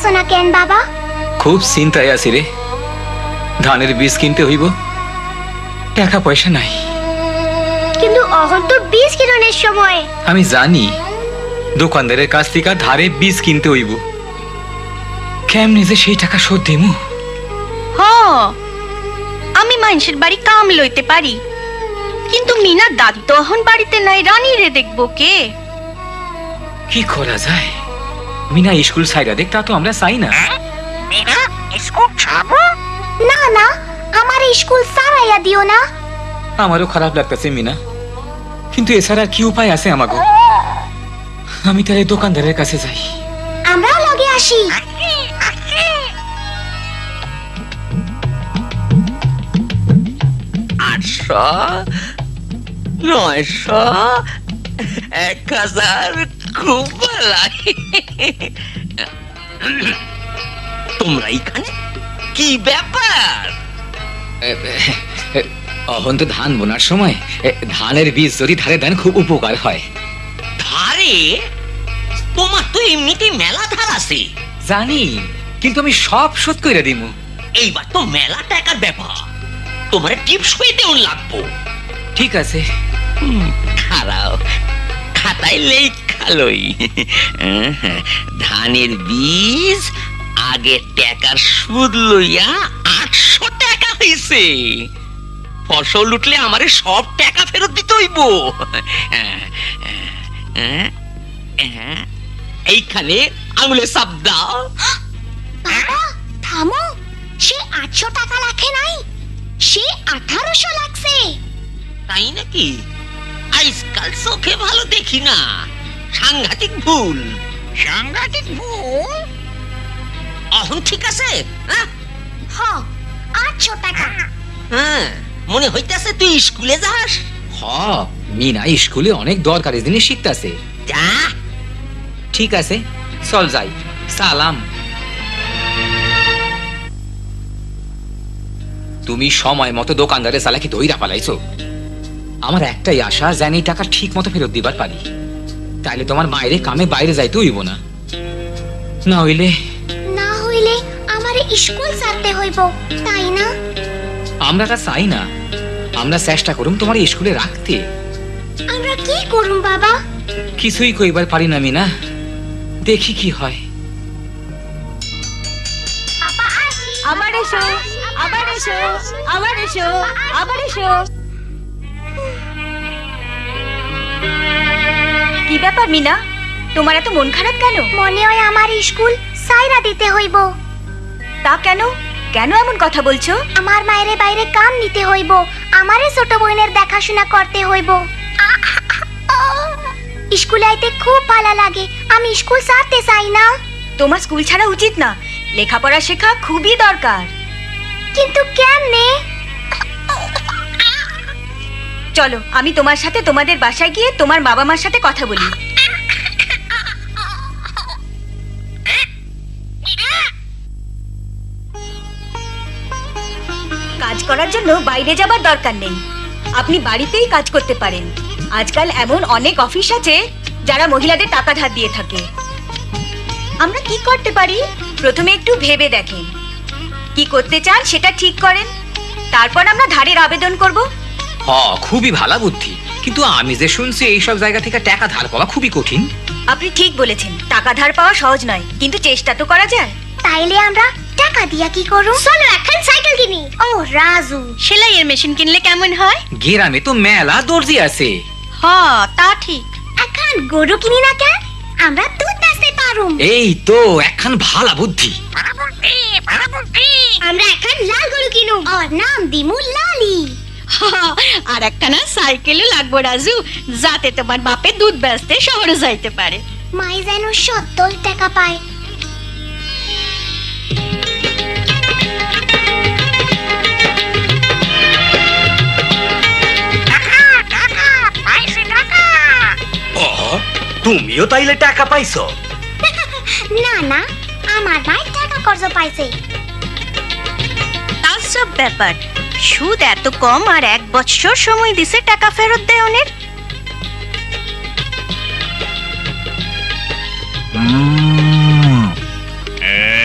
দিতেছো না কেন বাবা? খুব চিন্তায় আছি রে। ধানের বীজ কিনতে হইব, টাকা পয়সা নাই। কিন্তু এখন তো বীজ কিরণের সময়। আমি জানি, দোকানদারের কাছ থেকে ধারে বীজ কিনতে হইব। কেমনে যে সেই টাকা শোধ দিমু? হ, আমি মানুষের বাড়ি কাম লইতে পারি, কিন্তু মিনার দাদি তো এখন বাড়িতে নাই, রানীরে দেখবো কে? কি করা যায়? মিনা স্কুল সাইডা দেখ, তা তো আমরা চাই না। মিনা স্কুল ছাড়বো? না না, আমার স্কুল সারাইয়া দিও না। আমারও খারাপ লাগতেছে মিনা, কিন্তু এছাড়া আর কি উপায় আছে আমাকে? আমি তাহলে দোকানদারের কাছে যাই। আমরাও লগে আসি। 800, 900, 1000, খুব ভালো। তোমরা এখানে কি ব্যাপার? এখন তো ধান বোনার সময়, ধানের বীজ যদি ধারে দেন খুব উপকার হয়। ধারে? তোমার তো এমনিতে মেলা ধার আছে। জানি, কিন্তু আমি সব শোধ কইরা দিমু। এইবার তো মেলা টাকার ব্যাপার, তোমার টিপস হয়ে দেউন লাগবো। ঠিক আছে, খারাও, খাতায় লেখালই। ধানের বীজ আগে টাকার সুদ লইয়া 800 টাকা হইছে। ফসল উঠলে আমারে সব টাকা ফেরত দিতে হইব। এইখানে আঙুলে চাপ দাও। বাবা থামো, সে 800 টাকা লাখে নাই, সে 1800 লাগছে। তাই নাকি? আজকাল চোখে ভালো দেখি না, সাংঘাতিক ভুল। সাংঘাতিক ভুল? অহন ঠিক আছে? হ, 800 টাকা। হ্যাঁ, মনে হইতাছে তুই স্কুলে যাস। হ, মিনা স্কুলে অনেক দরকারি জিনিস শিখতাছে। যা। ঠিক আছে, চল যাই। সালাম। তুমি সময় মতো দোকানদারের চালাকি দইরা পালাইছো। আমার একটাই আশা, জানি টাকা ঠিক মতো ফেরত দিবার পারি, তাইলে তোমার মায়েরে কামে বাইরে যাইতে হইব না। না হইলে না হইলে আমারে স্কুল ছাড়তে হইব, তাই না? আমরা তা চাই না। আমরা চেষ্টা করুম তোমার স্কুলে রাখতে। আমরা কি করুম বাবা? কিছুই কইবার পারি না মিনা, দেখি কি হয়। আবার এসো, আবার এসো, আবার এসো, আবার এসো। কি ব্যাপার মিনা, তোমার এত মন খারাপ কেন? মনে হয় আমার স্কুল সাইরা দিতে হইব। তা কেন? কেন এমন কথা বলছো? আমার মায়েরে বাইরে কাম নিতে হইব, আমারে ছোট বোনের দেখাশোনা করতে হইব। স্কুলে আইতে খুব ভালো লাগে, আমি স্কুল ছাড়তে চাই না। তোমার স্কুল ছাড়া উচিত না, লেখাপড়া শেখা খুবই দরকার। কিন্তু কেমনে? চলো, আমি তোমার সাথে তোমাদের বাসায় গিয়ে তোমার বাবা মার সাথে কথা বলি। কাজ করার জন্য বাইরে যাবার দরকার নেই, আপনি বাড়িতেই কাজ করতে পারেন। আজকাল এমন অনেক অফিস আছে যারা মহিলাদের টাকা ধার দিয়ে থাকে। আমরা কি করতে পারি? প্রথমে একটু ভেবে দেখেন, কি করতে চান সেটা ঠিক করেন, তারপর আমরা ধারের আবেদন করব। হ, খুবই ভালো বুদ্ধি, কিন্তু আমি যে শুনছি এইসব জায়গা থেকে টাকা ধার পাওয়া খুবই কঠিন। আপনি ঠিক বলেছেন, টাকা ধার পাওয়া সহজ নয়, কিন্তু চেষ্টা তো করা যায়। তাইলে আমরা টাকা দিয়া কি করুম? চলো এখন সাইকেল কিনি। ও রাজু, সেলাইয়ের মেশিন কিনলে কেমন হয়? গ্রামে তো মেলা দর্জি আছে। হ্যাঁ, তা ঠিক। এখন গরু কিনি না কেন? আমরা দুধ বেচতে পারুম। এই তো একখান ভালো বুদ্ধি। আমরা এখন লাল গরু কিনুম, ওর নাম দিমু লালি। আর একটা না সাইকেলও লাগবো রাজু, যাতে তোমার বাপে দুধ বেচতে শহরে যাইতে পারে। মাই যেন 70 টাকা পায়। তুমিও তাইলে টাকা পাইছো? না না, আমার ভাই টাকা কর্জ পাইছে। তার সব ব্যাপার, সুদ এত কম আর 1 বছর সময় দিছে টাকা ফেরত দেওয়ার। এ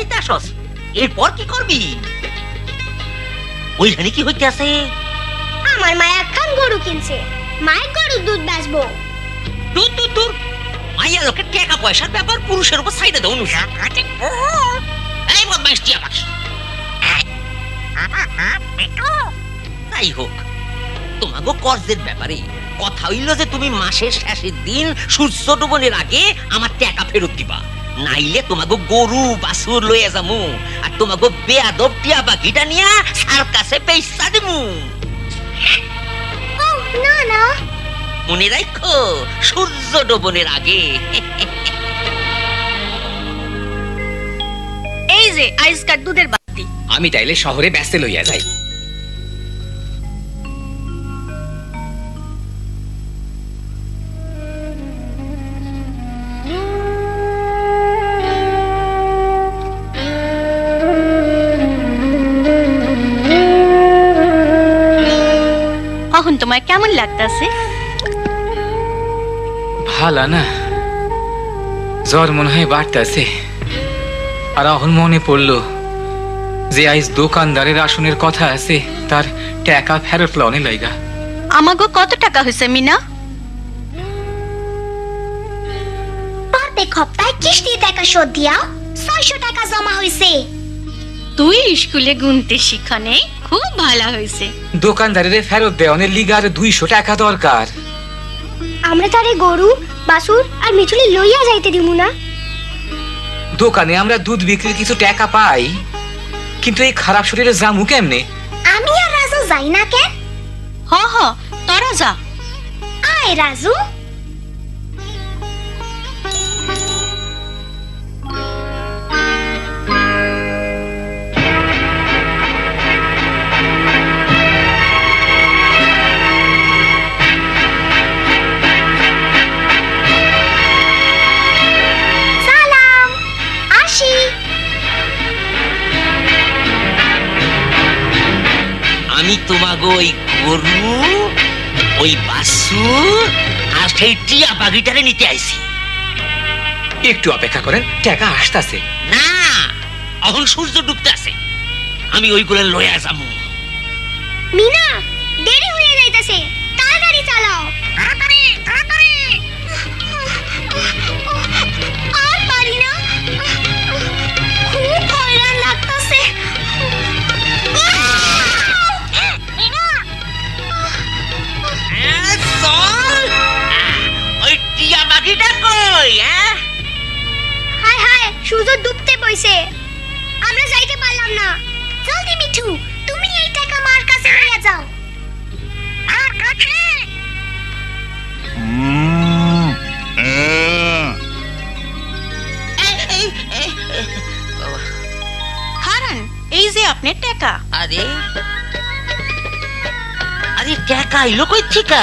বেড়াইতে আসস, এরপর কি করবি? ওইখানে কি হইতে আছে? আমার মা একখান গরু কিনছে, মায়ের গরুর দুধ বেচবো। দূর দূর দূর, মাইয়া লোকের টাকা পয়সার ব্যাপার পুরুষের উপর সাইডে দাও। এই বদমাইশ টিয়া পাখি। তাই হোক, তোমাগো কর্জের ব্যাপারে কথা হইল যে তুমি মাসের শেষের দিন সূর্য ডুবনের আগে আমার টাকা ফেরত দিবা, নাইলে তোমাগো গরু বাছুর লইয়া যামু আর তোমাগো বেয়াদব টিয়া পাখিটা নিয়া সার্কাসে পয়সা দিমু। ও না না, মনে রাখো, সূর্য ডুবনের আগে। এই যে আইসকার দুধের বাটি। আমি তাইলে শহরে ব্যস্ত লইয়া যাই। এখন তোমার কেমন লাগতাছে? ভালা না, জ্বর মনে হয় বাড়তাছে। আর এখন মনে পড়লো যে আইজ দোকানদারের আসনের কথা আছে, তার টাকা ফেরত লনে লাইগা। আমাগো কত টাকা হয়েছে মিনা? প্রত্যেক সপ্তাহে কিস্তি টাকা শোধ দিয়া 600 টাকা জমা হয়েছে। তুই স্কুলে গুনতে শিখানে খুব ভালো হয়েছে। দোকানদারের ফেরত দেওয়ানের লিগার 200 টাকা দরকার। আমরা তারে গরু বাছুর আর মিঠুলি লইয়া যাইতে দিমু না। দোকানে আমরা দুধ বিক্রির কিছু টাকা পাই, কিন্তু এই খারাপ শরীরে জামু কেমনে? আমি আর রাজু যাই না কেন? হ হ, তোরা যা। আয় রাজু। সালাম, আসি। আমি তোমাগো ওই গরু, ওই বাছুর আর সেই টিয়া পাখিটারে নিতে আইছি। একটু অপেক্ষা করেন, টাকা আসতাছে। না, এখন সূর্য ডুবতে আছে, আমি ওইগুলো লইয়া যাবো। মিনা, দেরি হয়ে যাইতাছে, তাড়াতাড়ি চালাও। তাড়াতাড়ি তাড়াতাড়ি। আর পারি না, খুব হয়রান লাগতাছে। চল, ওই টিয়া পাখিটা কই? হায় হায়, সূর্য ডুবতে বইছে, আমরা যাইতে পারলাম না। জলদি মিঠু, তুমি এই টাকা মার কাছে নিয়ে যাও। আর কাছে হারান, এই যে আপনার টাকা। আরে আরে, টাকা এলো কই থেকে?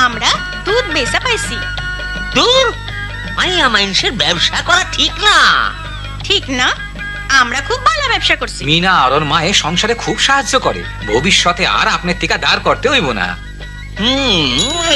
আমরা দুধ বেচা পাইছি। দূর, মাইয়া মানুষের ব্যবসা করা ঠিক না। ঠিক না? আমরা খুব ভালো ব্যবসা করছি। মিনা আর ওর মায়ে সংসারে খুব সাহায্য করে, ভবিষ্যতে আর আপনার টিকা দাঁড় করতে হইব না।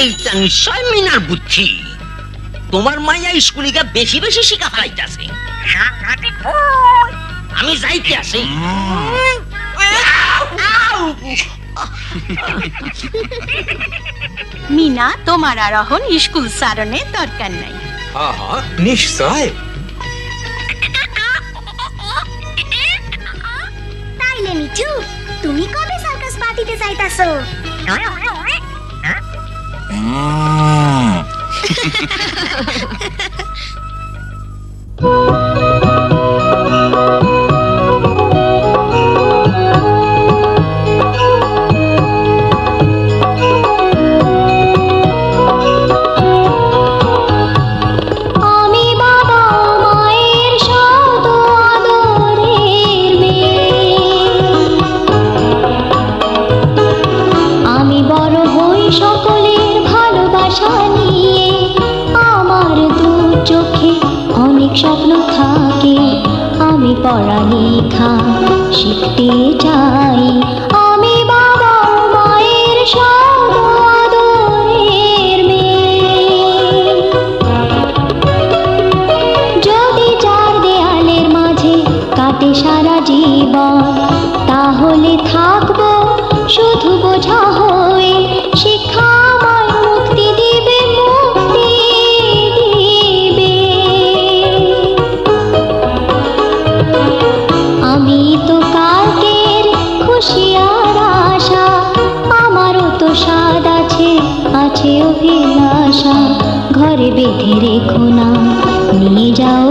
এইটা নিশ্চয় মিনার বুদ্ধি। তোমার মাইয়া স্কুলিকা বেশি বেশি শিখা ফেলাইতেছে। আমি যাইতে আসি। মিনা, তোমার আর এখন স্কুল সারণের দরকার নাই। হ্যাঁ হ্যাঁ, নিশ্চয়। তাইলে মিঠু, তুমি কবে সার্কাস পার্টিতে যাইতাছো? আমি বাবা মায়ের শত আদরের মেয়ে, আমি বড় হই সকলের ভালোবাসা নিয়ে, আমার ঘরে বেঁধে রেখো না, নিয়ে যাও